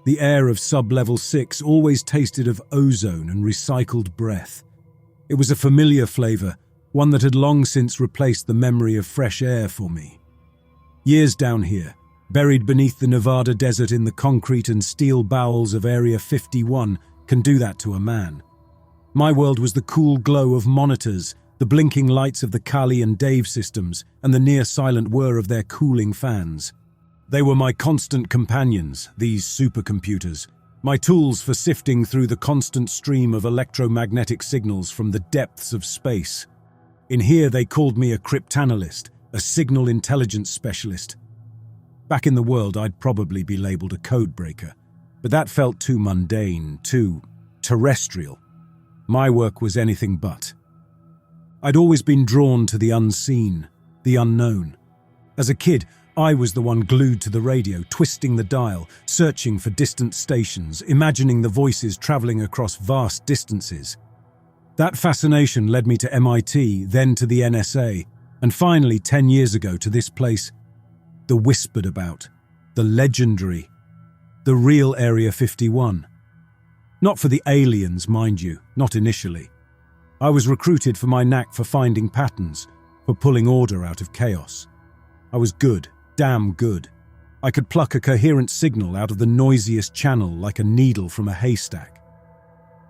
The air of sub-level 6 always tasted of ozone and recycled breath. It was a familiar flavor, one that had long since replaced the memory of fresh air for me. Years down here, buried beneath the Nevada desert in the concrete and steel bowels of Area 51, can do that to a man. My world was the cool glow of monitors, the blinking lights of the Kali and Dave systems, and the near-silent whir of their cooling fans. They were my constant companions, these supercomputers, my tools for sifting through the constant stream of electromagnetic signals from the depths of space. In here they called me a crypt analyst, a signal intelligence specialist. Back in the world I'd probably be labeled a codebreaker, but that felt too mundane, too terrestrial. My work was anything but. I'd always been drawn to the unseen, the unknown. As a kid, I was the one glued to the radio, twisting the dial, searching for distant stations, imagining the voices traveling across vast distances. That fascination led me to MIT, then to the NSA, and finally 10 years ago to this place, the whispered about, the legendary, the real Area 51. Not for the aliens, mind you, not initially. I was recruited for my knack for finding patterns, for pulling order out of chaos. I was good, damn good. I could pluck a coherent signal out of the noisiest channel like a needle from a haystack.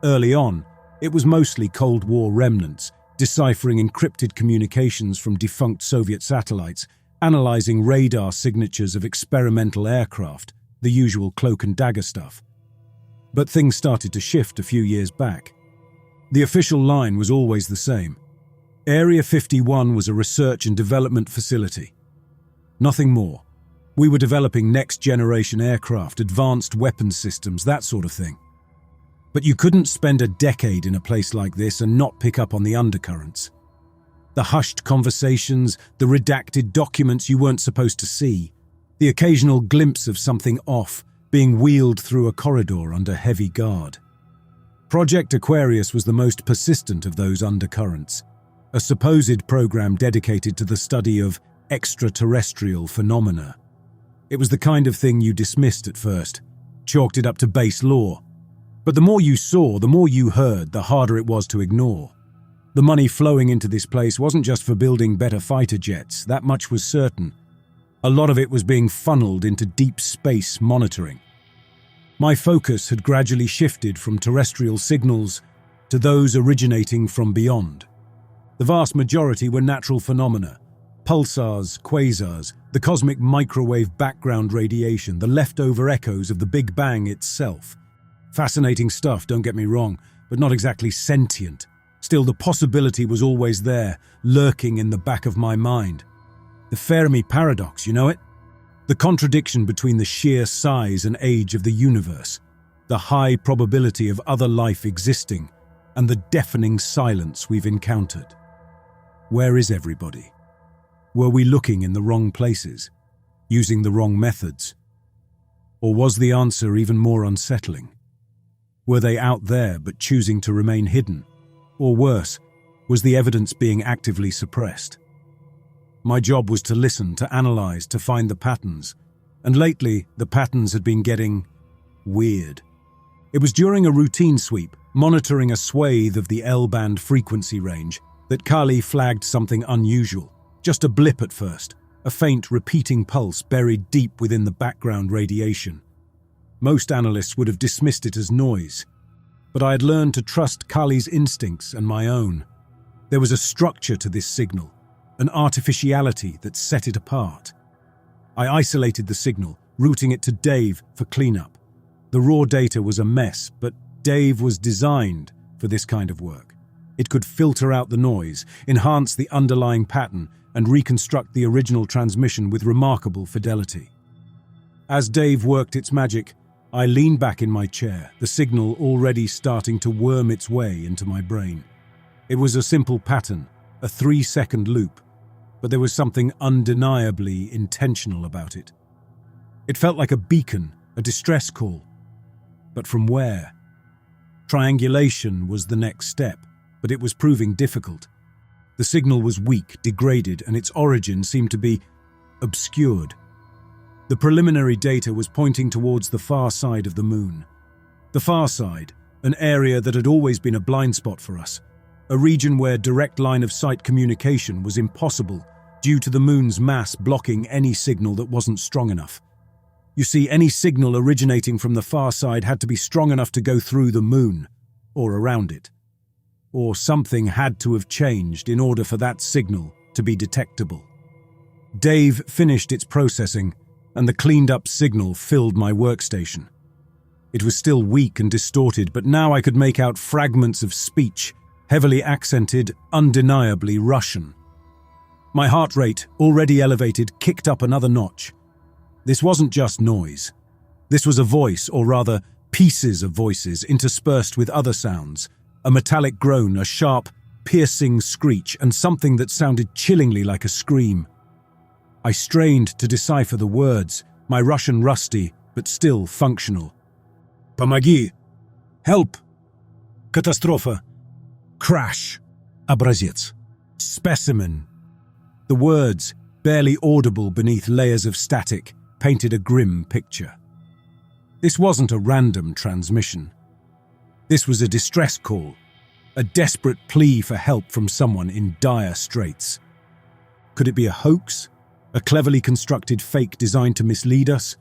Early on, it was mostly Cold War remnants, deciphering encrypted communications from defunct Soviet satellites, analyzing radar signatures of experimental aircraft, the usual cloak and dagger stuff. But things started to shift a few years back. The official line was always the same. Area 51 was a research and development facility. Nothing more. We were developing next-generation aircraft, advanced weapons systems, that sort of thing. But you couldn't spend a decade in a place like this and not pick up on the undercurrents. The hushed conversations, the redacted documents you weren't supposed to see, the occasional glimpse of something off being wheeled through a corridor under heavy guard. Project Aquarius was the most persistent of those undercurrents, a supposed program dedicated to the study of extraterrestrial phenomena. It was the kind of thing you dismissed at first, chalked it up to base lore. But the more you saw, the more you heard, the harder it was to ignore. The money flowing into this place wasn't just for building better fighter jets, that much was certain. A lot of it was being funneled into deep space monitoring. My focus had gradually shifted from terrestrial signals to those originating from beyond. The vast majority were natural phenomena, pulsars, quasars, the cosmic microwave background radiation, the leftover echoes of the Big Bang itself. Fascinating stuff, don't get me wrong, but not exactly sentient. Still, the possibility was always there, lurking in the back of my mind. The Fermi paradox, you know it? The contradiction between the sheer size and age of the universe, the high probability of other life existing, and the deafening silence we've encountered. Where is everybody? Were we looking in the wrong places, using the wrong methods? Or was the answer even more unsettling? Were they out there but choosing to remain hidden? Or worse, was the evidence being actively suppressed? My job was to listen, to analyze, to find the patterns. And lately, the patterns had been getting weird. It was during a routine sweep, monitoring a swathe of the L-band frequency range, that Kali flagged something unusual. Just a blip at first, a faint, repeating pulse buried deep within the background radiation. Most analysts would have dismissed it as noise, but I had learned to trust Kali's instincts and my own. There was a structure to this signal, an artificiality that set it apart. I isolated the signal, routing it to Dave for cleanup. The raw data was a mess, but Dave was designed for this kind of work. It could filter out the noise, enhance the underlying pattern, and reconstruct the original transmission with remarkable fidelity. As Dave worked its magic, I leaned back in my chair, the signal already starting to worm its way into my brain. It was a simple pattern, a 3-second loop, but there was something undeniably intentional about it. It felt like a beacon, a distress call. But from where? Triangulation was the next step, but it was proving difficult. The signal was weak, degraded, and its origin seemed to be obscured. The preliminary data was pointing towards the far side of the moon. The far side, an area that had always been a blind spot for us, a region where direct line-of-sight communication was impossible due to the moon's mass blocking any signal that wasn't strong enough. You see, any signal originating from the far side had to be strong enough to go through the moon, or around it. Or something had to have changed in order for that signal to be detectable. Dave finished its processing, and the cleaned-up signal filled my workstation. It was still weak and distorted, but now I could make out fragments of speech, heavily accented, undeniably Russian. My heart rate, already elevated, kicked up another notch. This wasn't just noise. This was a voice, or rather, pieces of voices interspersed with other sounds, a metallic groan, a sharp, piercing screech, and something that sounded chillingly like a scream. I strained to decipher the words, my Russian rusty, but still functional. Помоги! Help! Катастрофа! Crash! Образец! Specimen! The words, barely audible beneath layers of static, painted a grim picture. This wasn't a random transmission. This was a distress call, a desperate plea for help from someone in dire straits. Could it be a hoax? A cleverly constructed fake designed to mislead us?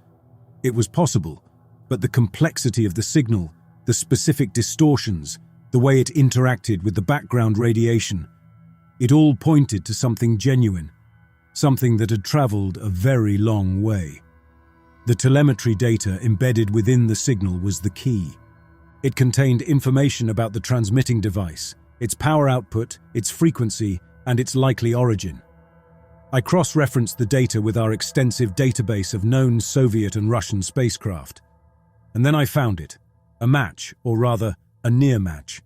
It was possible, but the complexity of the signal, the specific distortions, the way it interacted with the background radiation, it all pointed to something genuine, something that had traveled a very long way. The telemetry data embedded within the signal was the key. It contained information about the transmitting device, its power output, its frequency, and its likely origin. I cross-referenced the data with our extensive database of known Soviet and Russian spacecraft. And then I found it, a match, or rather, a near match.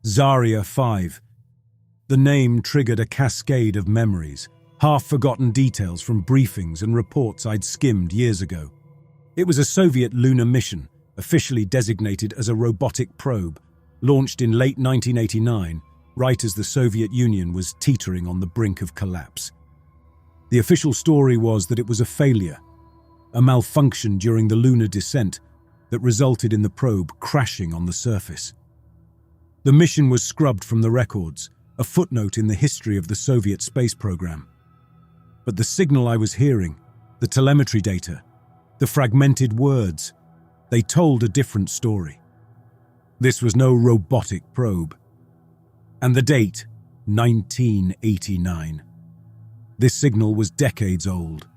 Zarya 5. The name triggered a cascade of memories, half-forgotten details from briefings and reports I'd skimmed years ago. It was a Soviet lunar mission, officially designated as a robotic probe, launched in late 1989, right as the Soviet Union was teetering on the brink of collapse. The official story was that it was a failure, a malfunction during the lunar descent that resulted in the probe crashing on the surface. The mission was scrubbed from the records, a footnote in the history of the Soviet space program. But the signal I was hearing, the telemetry data, the fragmented words, they told a different story. This was no robotic probe. And the date, 1989. This signal was decades old.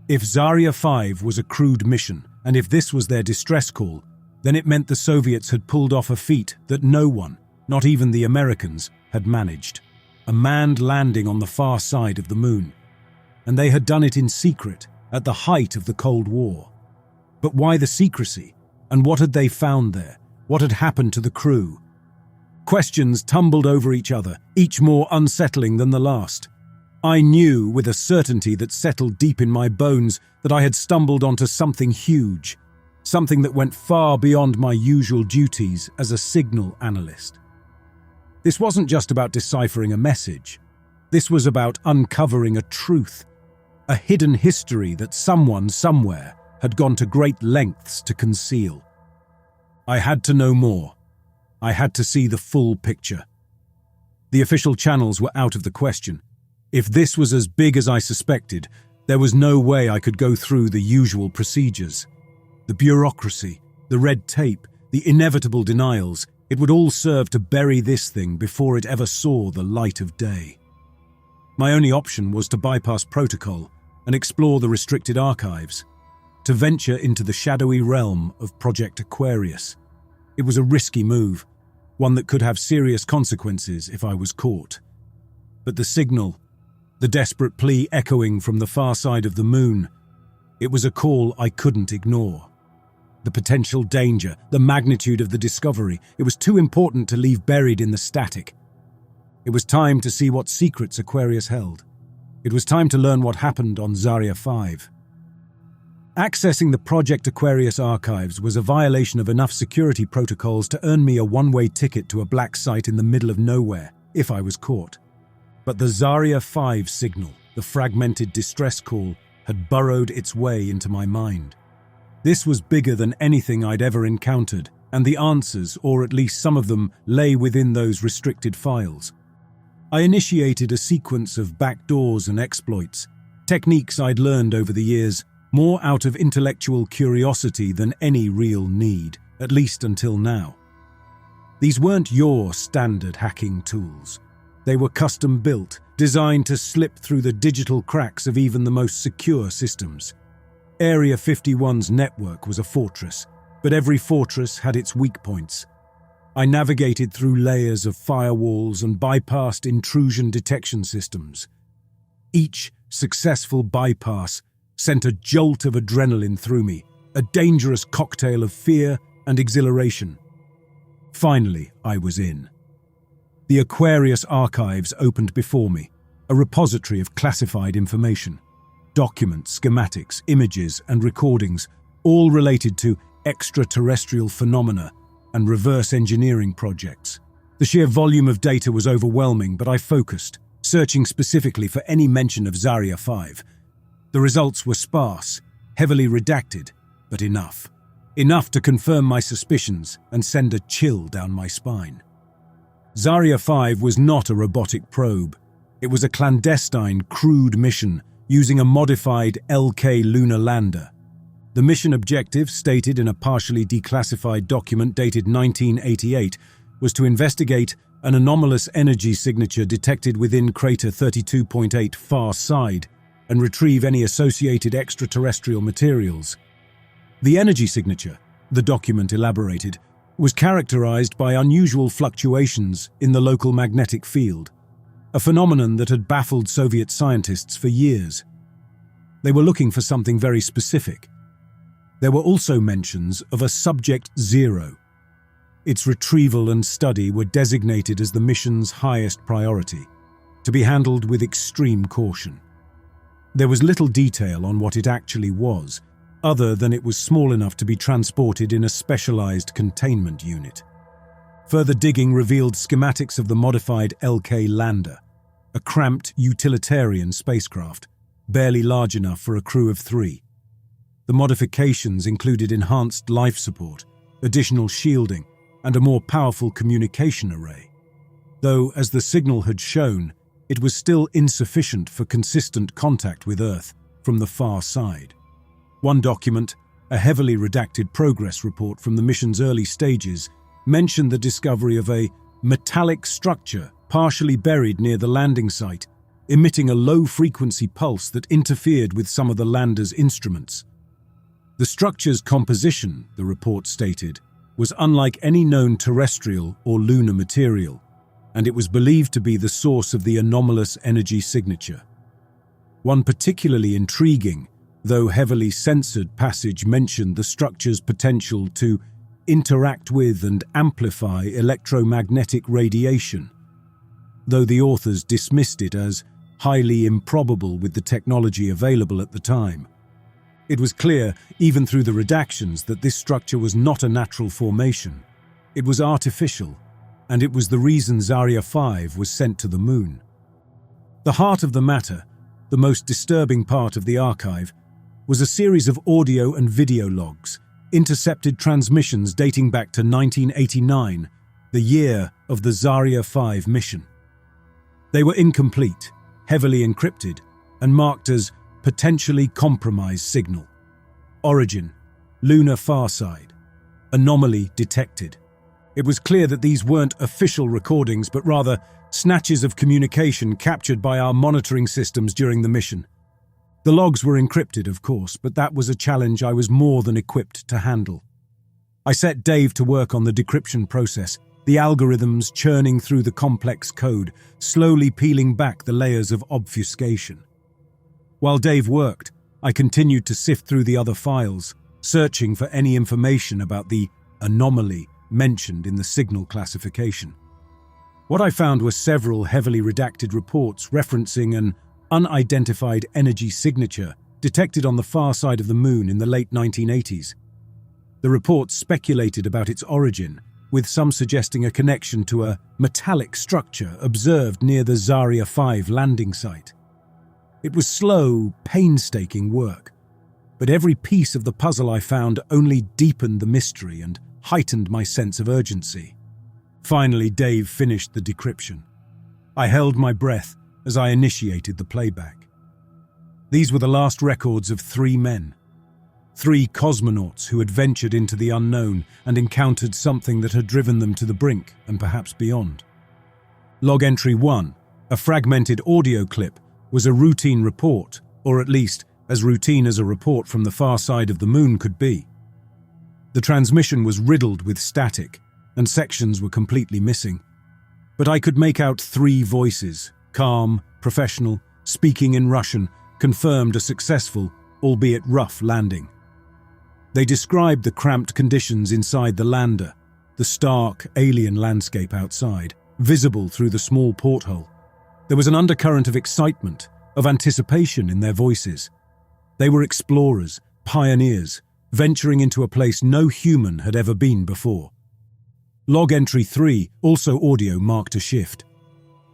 If Zarya 5 was a crewed mission, and if this was their distress call, then it meant the Soviets had pulled off a feat that no one, not even the Americans, had managed. A manned landing on the far side of the moon. And they had done it in secret, at the height of the Cold War. But why the secrecy? And what had they found there? What had happened to the crew? Questions tumbled over each other, each more unsettling than the last. I knew with a certainty that settled deep in my bones that I had stumbled onto something huge, something that went far beyond my usual duties as a signal analyst. This wasn't just about deciphering a message. This was about uncovering a truth, a hidden history that someone somewhere had gone to great lengths to conceal. I had to know more. I had to see the full picture. The official channels were out of the question. If this was as big as I suspected, there was no way I could go through the usual procedures. The bureaucracy, the red tape, the inevitable denials, it would all serve to bury this thing before it ever saw the light of day. My only option was to bypass protocol and explore the restricted archives, to venture into the shadowy realm of Project Aquarius. It was a risky move, one that could have serious consequences if I was caught. But the signal, the desperate plea echoing from the far side of the moon, it was a call I couldn't ignore. The potential danger, the magnitude of the discovery, it was too important to leave buried in the static. It was time to see what secrets Aquarius held. It was time to learn what happened on Zarya 5. Accessing the Project Aquarius archives was a violation of enough security protocols to earn me a one-way ticket to a black site in the middle of nowhere, if I was caught. But the Zarya 5 signal, the fragmented distress call, had burrowed its way into my mind. This was bigger than anything I'd ever encountered, and the answers, or at least some of them, lay within those restricted files. I initiated a sequence of backdoors and exploits, techniques I'd learned over the years, more out of intellectual curiosity than any real need, at least until now. These weren't your standard hacking tools. They were custom-built, designed to slip through the digital cracks of even the most secure systems. Area 51's network was a fortress, but every fortress had its weak points. I navigated through layers of firewalls and bypassed intrusion detection systems. Each successful bypass sent a jolt of adrenaline through me, a dangerous cocktail of fear and exhilaration. Finally, I was in. The Aquarius archives opened before me, a repository of classified information. Documents, schematics, images, and recordings, all related to extraterrestrial phenomena and reverse engineering projects. The sheer volume of data was overwhelming, but I focused, searching specifically for any mention of Zarya 5. The results were sparse, heavily redacted, but enough. Enough to confirm my suspicions and send a chill down my spine. Zarya 5 was not a robotic probe. It was a clandestine, crude mission using a modified LK lunar lander. The mission objective, stated in a partially declassified document dated 1988, was to investigate an anomalous energy signature detected within crater 32.8 far side and retrieve any associated extraterrestrial materials. The energy signature, the document elaborated, was characterized by unusual fluctuations in the local magnetic field, a phenomenon that had baffled Soviet scientists for years. They were looking for something very specific. There were also mentions of a Subject 0. Its retrieval and study were designated as the mission's highest priority, to be handled with extreme caution. There was little detail on what it actually was, other than it was small enough to be transported in a specialized containment unit. Further digging revealed schematics of the modified LK lander, a cramped utilitarian spacecraft, barely large enough for a crew of 3. The modifications included enhanced life support, additional shielding, and a more powerful communication array. Though, as the signal had shown, it was still insufficient for consistent contact with Earth from the far side. One document, a heavily redacted progress report from the mission's early stages, mentioned the discovery of a metallic structure partially buried near the landing site, emitting a low-frequency pulse that interfered with some of the lander's instruments. The structure's composition, the report stated, was unlike any known terrestrial or lunar material, and it was believed to be the source of the anomalous energy signature. One particularly intriguing, though heavily censored, passage mentioned the structure's potential to interact with and amplify electromagnetic radiation, though the authors dismissed it as highly improbable with the technology available at the time. It was clear, even through the redactions, that this structure was not a natural formation. It was artificial, and it was the reason Zarya 5 was sent to the moon. The heart of the matter, the most disturbing part of the archive, was a series of audio and video logs, intercepted transmissions dating back to 1989, the year of the Zarya 5 mission. They were incomplete, heavily encrypted, and marked as potentially compromised signal. Origin: lunar far side. Anomaly detected. It was clear that these weren't official recordings, but rather snatches of communication captured by our monitoring systems during the mission. The logs were encrypted, of course, but that was a challenge I was more than equipped to handle. I set Dave to work on the decryption process, the algorithms churning through the complex code, slowly peeling back the layers of obfuscation. While Dave worked, I continued to sift through the other files, searching for any information about the anomaly mentioned in the signal classification. What I found were several heavily redacted reports referencing an unidentified energy signature detected on the far side of the moon in the late 1980s. The reports speculated about its origin, with some suggesting a connection to a metallic structure observed near the Zarya 5 landing site. It was slow, painstaking work, but every piece of the puzzle I found only deepened the mystery and heightened my sense of urgency. Finally, Dave finished the decryption. I held my breath as I initiated the playback. These were the last records of 3 men. 3 cosmonauts who had ventured into the unknown and encountered something that had driven them to the brink and perhaps beyond. Log entry 1, a fragmented audio clip, was a routine report, or at least as routine as a report from the far side of the moon could be. The transmission was riddled with static, and sections were completely missing. But I could make out 3 voices, calm, professional, speaking in Russian, confirmed a successful, albeit rough, landing. They described the cramped conditions inside the lander, the stark, alien landscape outside, visible through the small porthole. There was an undercurrent of excitement, of anticipation in their voices. They were explorers, pioneers, venturing into a place no human had ever been before. Log entry 3, also audio, marked a shift.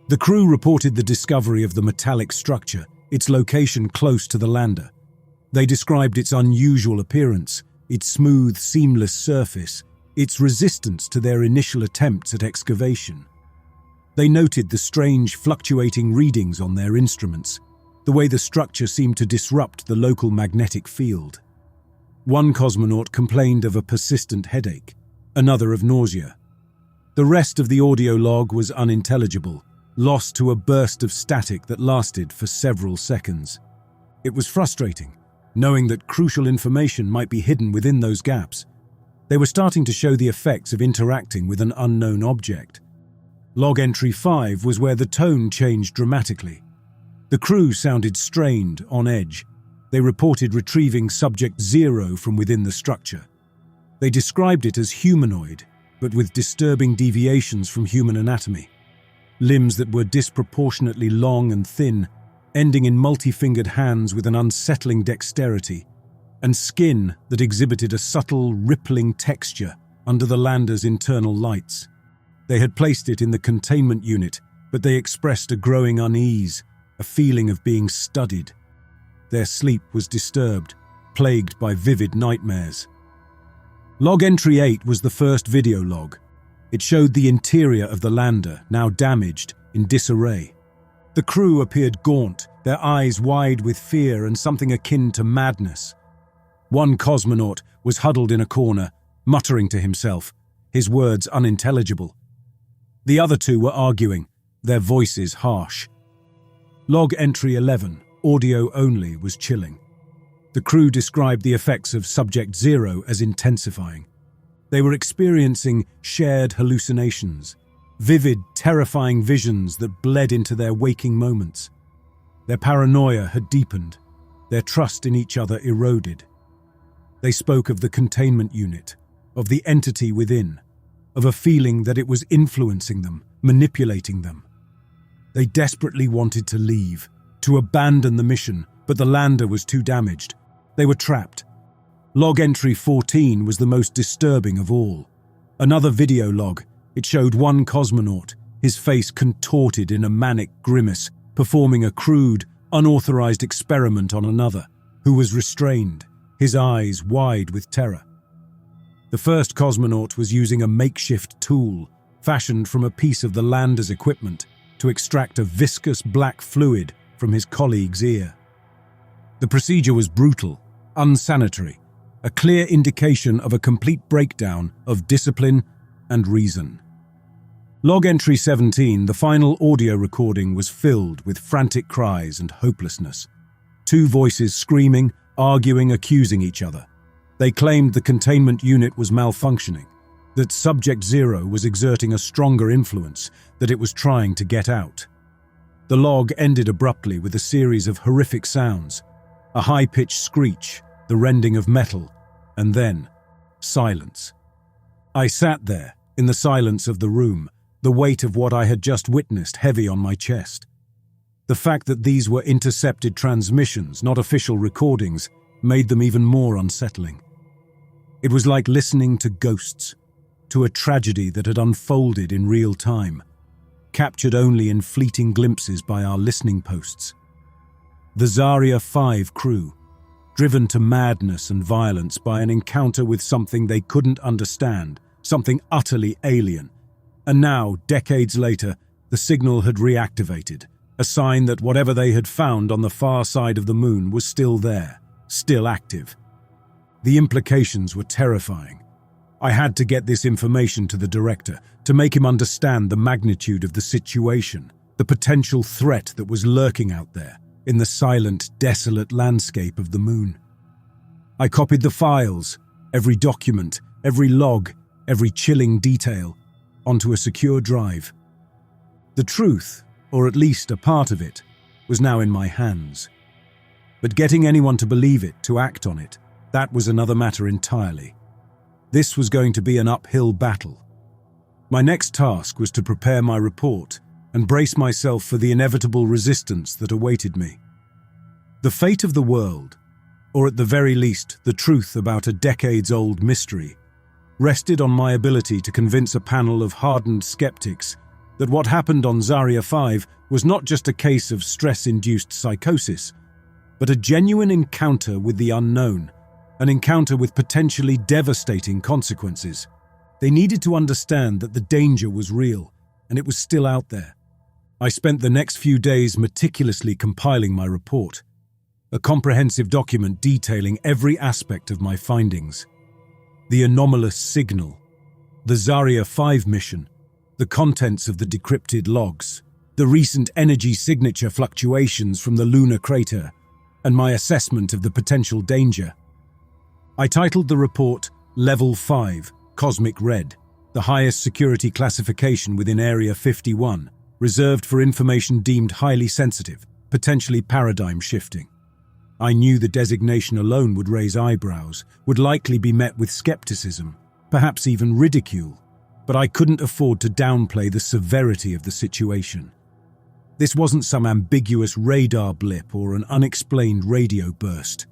The crew reported the discovery of the metallic structure, its location close to the lander. They described its unusual appearance, its smooth, seamless surface, its resistance to their initial attempts at excavation. They noted the strange, fluctuating readings on their instruments, the way the structure seemed to disrupt the local magnetic field. One cosmonaut complained of a persistent headache, another of nausea. The rest of the audio log was unintelligible, lost to a burst of static that lasted for several seconds. It was frustrating, knowing that crucial information might be hidden within those gaps. They were starting to show the effects of interacting with an unknown object. Log entry 5 was where the tone changed dramatically. The crew sounded strained, on edge. They reported retrieving Subject 0 from within the structure. They described it as humanoid, but with disturbing deviations from human anatomy. Limbs that were disproportionately long and thin, ending in multi-fingered hands with an unsettling dexterity, and skin that exhibited a subtle, rippling texture under the lander's internal lights. They had placed it in the containment unit, but they expressed a growing unease, a feeling of being studied. Their sleep was disturbed, plagued by vivid nightmares. Log entry 8 was the first video log. It showed the interior of the lander, now damaged, in disarray. The crew appeared gaunt, their eyes wide with fear and something akin to madness. One cosmonaut was huddled in a corner, muttering to himself, his words unintelligible. The other 2 were arguing, their voices harsh. Log entry 11, audio only, was chilling. The crew described the effects of Subject 0 as intensifying. They were experiencing shared hallucinations, vivid, terrifying visions that bled into their waking moments. Their paranoia had deepened, their trust in each other eroded. They spoke of the containment unit, of the entity within, of a feeling that it was influencing them, manipulating them. They desperately wanted to leave, to abandon the mission, but the lander was too damaged. They were trapped. Log entry 14 was the most disturbing of all. Another video log. It showed one cosmonaut, his face contorted in a manic grimace, performing a crude, unauthorized experiment on another, who was restrained, his eyes wide with terror. The first cosmonaut was using a makeshift tool, fashioned from a piece of the lander's equipment, to extract a viscous black fluid from his colleague's ear. The procedure was brutal, unsanitary, a clear indication of a complete breakdown of discipline and reason. Log entry 17, the final audio recording, was filled with frantic cries and hopelessness. 2 voices screaming, arguing, accusing each other. They claimed the containment unit was malfunctioning, that Subject 0 was exerting a stronger influence, that it was trying to get out. The log ended abruptly with a series of horrific sounds, a high-pitched screech, the rending of metal, and then silence. I sat there, in the silence of the room, the weight of what I had just witnessed heavy on my chest. The fact that these were intercepted transmissions, not official recordings, made them even more unsettling. It was like listening to ghosts, to a tragedy that had unfolded in real time, captured only in fleeting glimpses by our listening posts. The Zarya 5 crew, driven to madness and violence by an encounter with something they couldn't understand, something utterly alien. And now, decades later, the signal had reactivated, a sign that whatever they had found on the far side of the moon was still there, still active. The implications were terrifying. I had to get this information to the director to make him understand the magnitude of the situation, the potential threat that was lurking out there in the silent, desolate landscape of the moon. I copied the files, every document, every log, every chilling detail, onto a secure drive. The truth, or at least a part of it, was now in my hands. But getting anyone to believe it, to act on it, that was another matter entirely. This was going to be an uphill battle. My next task was to prepare my report and brace myself for the inevitable resistance that awaited me. The fate of the world, or at the very least the truth about a decades-old mystery, rested on my ability to convince a panel of hardened skeptics that what happened on Zarya 5 was not just a case of stress-induced psychosis, but a genuine encounter with the unknown, an encounter with potentially devastating consequences. They needed to understand that the danger was real, and it was still out there. I spent the next few days meticulously compiling my report, a comprehensive document detailing every aspect of my findings. The anomalous signal, the Zarya 5 mission, the contents of the decrypted logs, the recent energy signature fluctuations from the lunar crater, and my assessment of the potential danger. I titled the report Level 5, Cosmic Red, the highest security classification within Area 51, reserved for information deemed highly sensitive, potentially paradigm-shifting. I knew the designation alone would raise eyebrows, would likely be met with skepticism, perhaps even ridicule, but I couldn't afford to downplay the severity of the situation. This wasn't some ambiguous radar blip or an unexplained radio burst.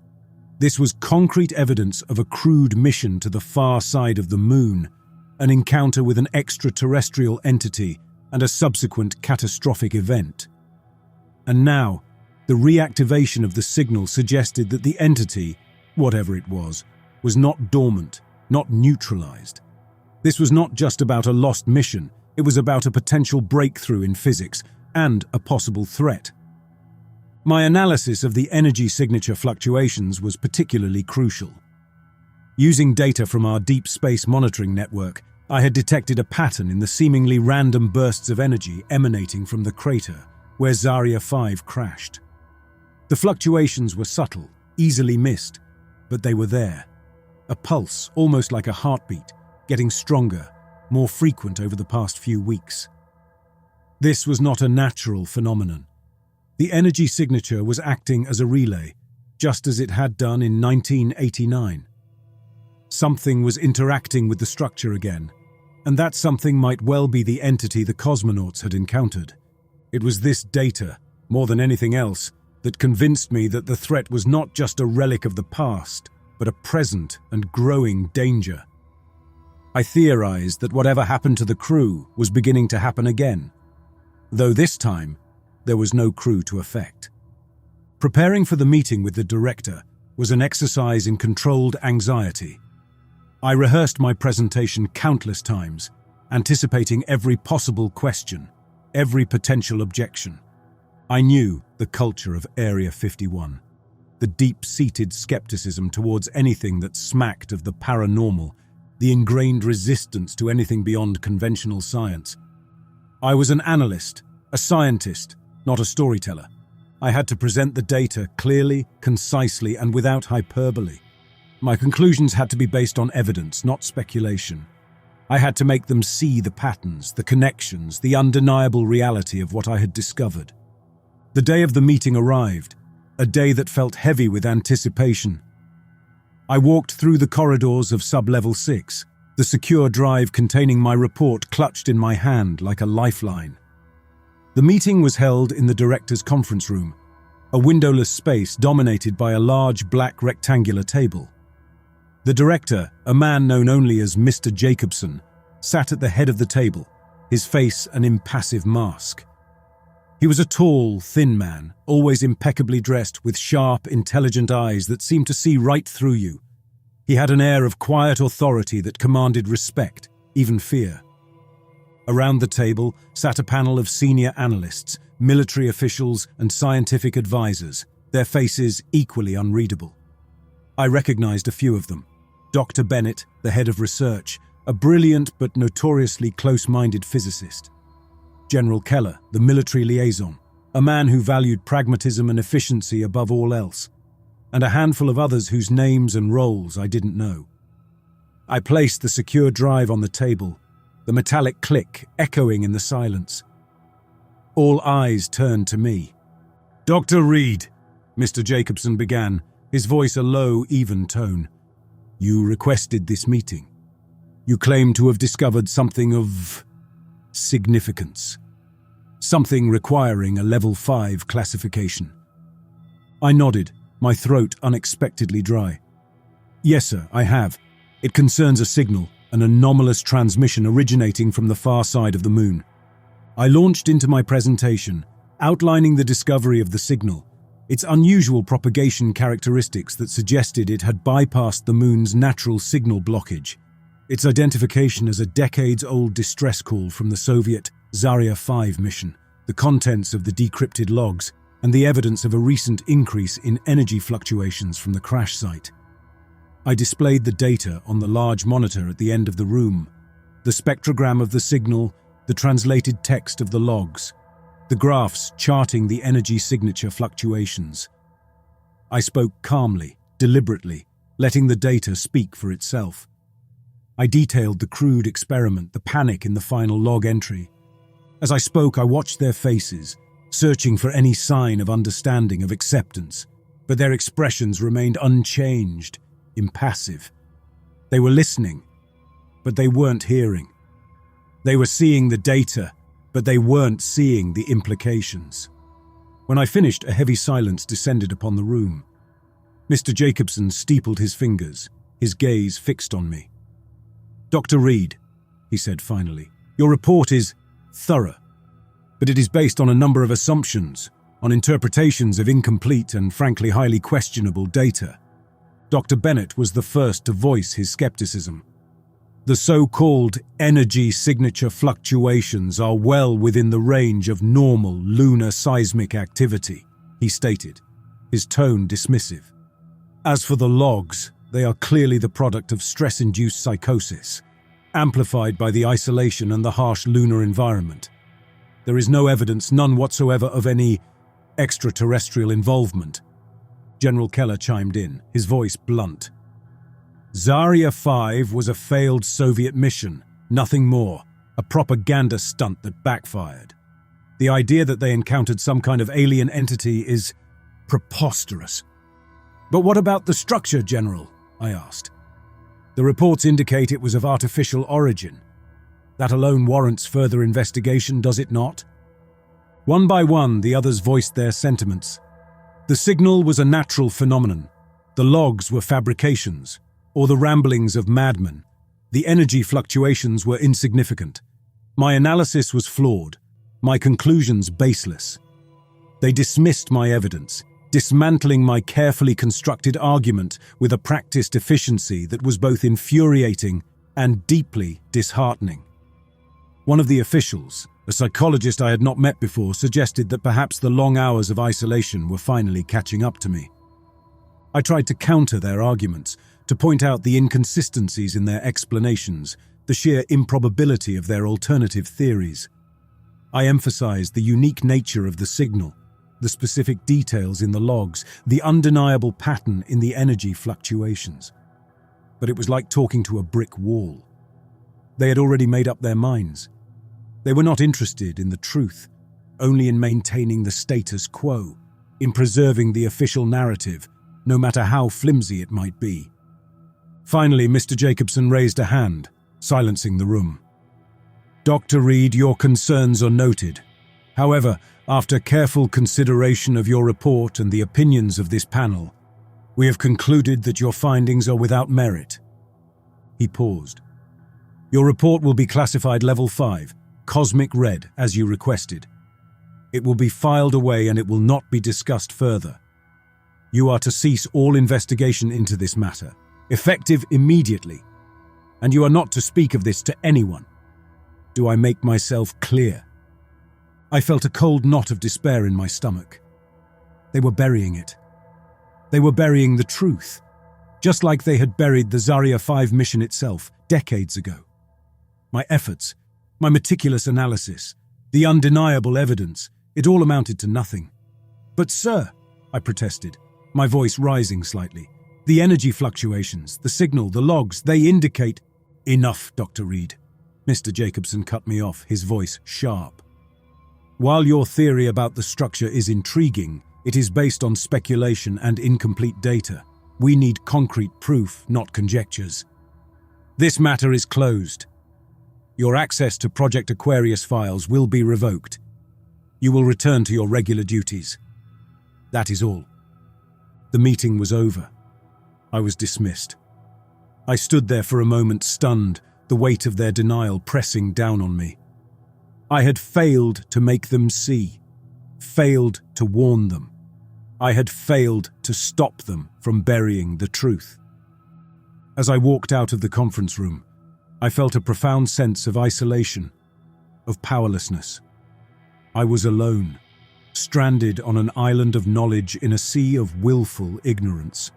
This was concrete evidence of a crewed mission to the far side of the moon, an encounter with an extraterrestrial entity, and a subsequent catastrophic event. And now, the reactivation of the signal suggested that the entity, whatever it was not dormant, not neutralized. This was not just about a lost mission, it was about a potential breakthrough in physics and a possible threat. My analysis of the energy signature fluctuations was particularly crucial. Using data from our deep space monitoring network, I had detected a pattern in the seemingly random bursts of energy emanating from the crater where Zarya 5 crashed. The fluctuations were subtle, easily missed, but they were there. A pulse, almost like a heartbeat, getting stronger, more frequent over the past few weeks. This was not a natural phenomenon. The energy signature was acting as a relay, just as it had done in 1989. Something was interacting with the structure again, and that something might well be the entity the cosmonauts had encountered. It was this data, more than anything else, that convinced me that the threat was not just a relic of the past, but a present and growing danger. I theorized that whatever happened to the crew was beginning to happen again, though this time there was no crew to affect. Preparing for the meeting with the director was an exercise in controlled anxiety. I rehearsed my presentation countless times, anticipating every possible question, every potential objection. I knew the culture of Area 51, the deep-seated skepticism towards anything that smacked of the paranormal, the ingrained resistance to anything beyond conventional science. I was an analyst, a scientist, not a storyteller. I had to present the data clearly, concisely, and without hyperbole. My conclusions had to be based on evidence, not speculation. I had to make them see the patterns, the connections, the undeniable reality of what I had discovered. The day of the meeting arrived, a day that felt heavy with anticipation. I walked through the corridors of Sub-Level 6, the secure drive containing my report clutched in my hand like a lifeline. The meeting was held in the director's conference room, a windowless space dominated by a large black rectangular table. The director, a man known only as Mr. Jacobson, sat at the head of the table, his face an impassive mask. He was a tall, thin man, always impeccably dressed, with sharp, intelligent eyes that seemed to see right through you. He had an air of quiet authority that commanded respect, even fear. Around the table sat a panel of senior analysts, military officials, and scientific advisors, their faces equally unreadable. I recognized a few of them. Dr. Bennett, the head of research, a brilliant but notoriously close-minded physicist. General Keller, the military liaison, a man who valued pragmatism and efficiency above all else, and a handful of others whose names and roles I didn't know. I placed the secure drive on the table, the metallic click echoing in the silence. All eyes turned to me. "Dr. Reed," Mr. Jacobson began, his voice a low, even tone. "You requested this meeting. You claim to have discovered something of significance. Something requiring a level 5 classification." I nodded, my throat unexpectedly dry. "Yes, sir, I have. It concerns a signal, an anomalous transmission originating from the far side of the moon." I launched into my presentation, outlining the discovery of the signal, its unusual propagation characteristics that suggested it had bypassed the moon's natural signal blockage, its identification as a decades-old distress call from the Soviet Zarya 5 mission, the contents of the decrypted logs, and the evidence of a recent increase in energy fluctuations from the crash site. I displayed the data on the large monitor at the end of the room, the spectrogram of the signal, the translated text of the logs, the graphs charting the energy signature fluctuations. I spoke calmly, deliberately, letting the data speak for itself. I detailed the crude experiment, the panic in the final log entry. As I spoke, I watched their faces, searching for any sign of understanding, of acceptance, but their expressions remained unchanged, impassive. They were listening, but they weren't hearing. They were seeing the data, but they weren't seeing the implications. When I finished, a heavy silence descended upon the room. Mr. Jacobson steepled his fingers, his gaze fixed on me. "Dr. Reed," he said finally, "your report is thorough, but it is based on a number of assumptions, on interpretations of incomplete and frankly highly questionable data." Dr. Bennett was the first to voice his skepticism. "The so-called energy signature fluctuations are well within the range of normal lunar seismic activity," he stated, his tone dismissive. "As for the logs, they are clearly the product of stress-induced psychosis, amplified by the isolation and the harsh lunar environment. There is no evidence, none whatsoever, of any extraterrestrial involvement." General Keller chimed in, his voice blunt. "Zarya 5 was a failed Soviet mission, nothing more, a propaganda stunt that backfired. The idea that they encountered some kind of alien entity is preposterous." "But what about the structure, General?" I asked. "The reports indicate it was of artificial origin. That alone warrants further investigation, does it not?" One by one, the others voiced their sentiments. The signal was a natural phenomenon. The logs were fabrications, or the ramblings of madmen. The energy fluctuations were insignificant. My analysis was flawed, my conclusions baseless. They dismissed my evidence, dismantling my carefully constructed argument with a practiced efficiency that was both infuriating and deeply disheartening. One of the officials, a psychologist I had not met before, suggested that perhaps the long hours of isolation were finally catching up to me. I tried to counter their arguments, to point out the inconsistencies in their explanations, the sheer improbability of their alternative theories. I emphasized the unique nature of the signal, the specific details in the logs, the undeniable pattern in the energy fluctuations. But it was like talking to a brick wall. They had already made up their minds. They were not interested in the truth, only in maintaining the status quo, in preserving the official narrative, no matter how flimsy it might be. Finally, Mr. Jacobson raised a hand, silencing the room. "Dr. Reed, your concerns are noted. However, after careful consideration of your report and the opinions of this panel, we have concluded that your findings are without merit." He paused. "Your report will be classified Level 5, Cosmic Red, as you requested. It will be filed away and it will not be discussed further. You are to cease all investigation into this matter, effective immediately, and you are not to speak of this to anyone. Do I make myself clear? I felt a cold knot of despair in my stomach. They were burying it. They were burying the truth, just like they had buried the Zarya 5 mission itself decades ago. My efforts, my meticulous analysis, the undeniable evidence, it all amounted to nothing. But sir, I protested, my voice rising slightly, the energy fluctuations, the signal, the logs, they indicate— Enough, Dr. Reed. Mr. Jacobson cut me off, his voice sharp. While your theory about the structure is intriguing, it is based on speculation and incomplete data. We need concrete proof, not conjectures. This matter is closed. Your access to Project Aquarius files will be revoked. You will return to your regular duties. That is all. The meeting was over. I was dismissed. I stood there for a moment stunned, the weight of their denial pressing down on me. I had failed to make them see, failed to warn them. I had failed to stop them from burying the truth. As I walked out of the conference room, I felt a profound sense of isolation, of powerlessness. I was alone, stranded on an island of knowledge in a sea of willful ignorance.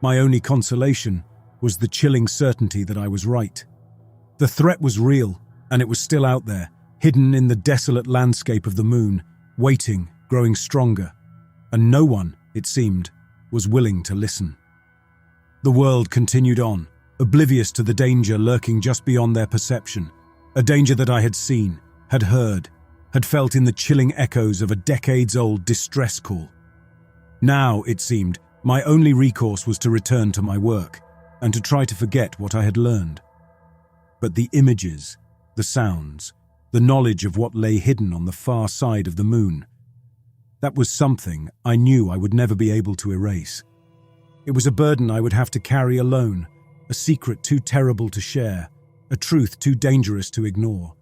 My only consolation was the chilling certainty that I was right. The threat was real, and it was still out there, hidden in the desolate landscape of the moon, waiting, growing stronger, and no one, it seemed, was willing to listen. The world continued on, oblivious to the danger lurking just beyond their perception, a danger that I had seen, had heard, had felt in the chilling echoes of a decades-old distress call. Now, it seemed, my only recourse was to return to my work, and to try to forget what I had learned. But the images, the sounds, the knowledge of what lay hidden on the far side of the moon, that was something I knew I would never be able to erase. It was a burden I would have to carry alone, a secret too terrible to share, a truth too dangerous to ignore.